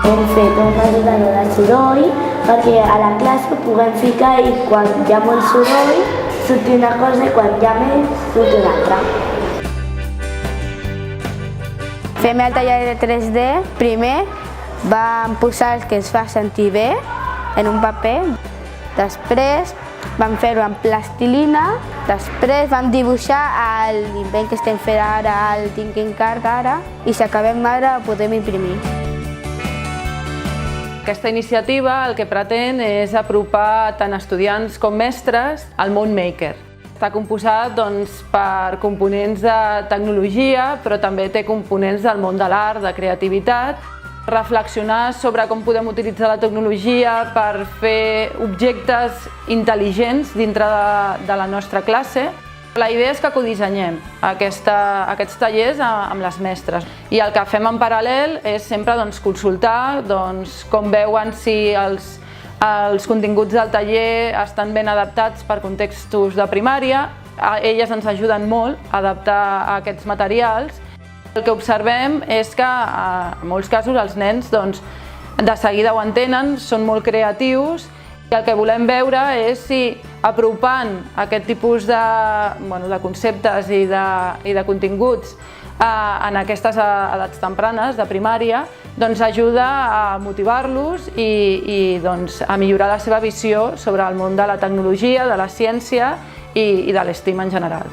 Hem fet un ordinador de soroll perquè a la classe puguem ficar i quan hi ha molt soroll surti una cosa i quan hi ha menys surti una altra. Fem el taller de 3D. Primer vam posar el que ens fa sentir bé en un paper. Després vam fer-ho amb plastilina. Després vam dibuixar l'invent que estem fent ara, el Thinking Card ara, i si acabem ara ho podem imprimir. Aquesta iniciativa el que pretén és apropar tant estudiants com mestres al món maker. Està composat per components de tecnologia, però també té components del món de l'art, de creativitat. Reflexionar sobre com podem utilitzar la tecnologia per fer objectes intel·ligents dintre de la nostra classe. La idea és que codissenyem aquests tallers amb les mestres i el que fem en paral·lel és sempre consultar com veuen si els continguts del taller estan ben adaptats per contextos de primària. Elles ens ajuden molt a adaptar aquests materials. El que observem és que en molts casos els nens de seguida ho entenen, són molt creatius i el que volem veure és si apropant aquest tipus de conceptes i de continguts en aquestes edats tempranes de primària ajuda a motivar-los i a millorar la seva visió sobre el món de la tecnologia, de la ciència i de l'STEAM en general.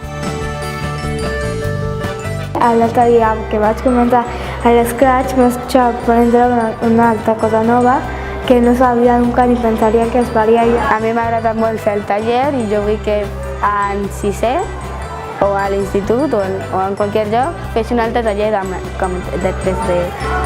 L'altre dia que vaig començar a l'Scratch vaig aprendre una altra cosa nova que no sabia nunca ni pensaria que es faria. A mi m'ha agradat molt fer el taller i jo vull que en sisè o a l'institut o en qualsevol lloc fes un altre taller de 3D.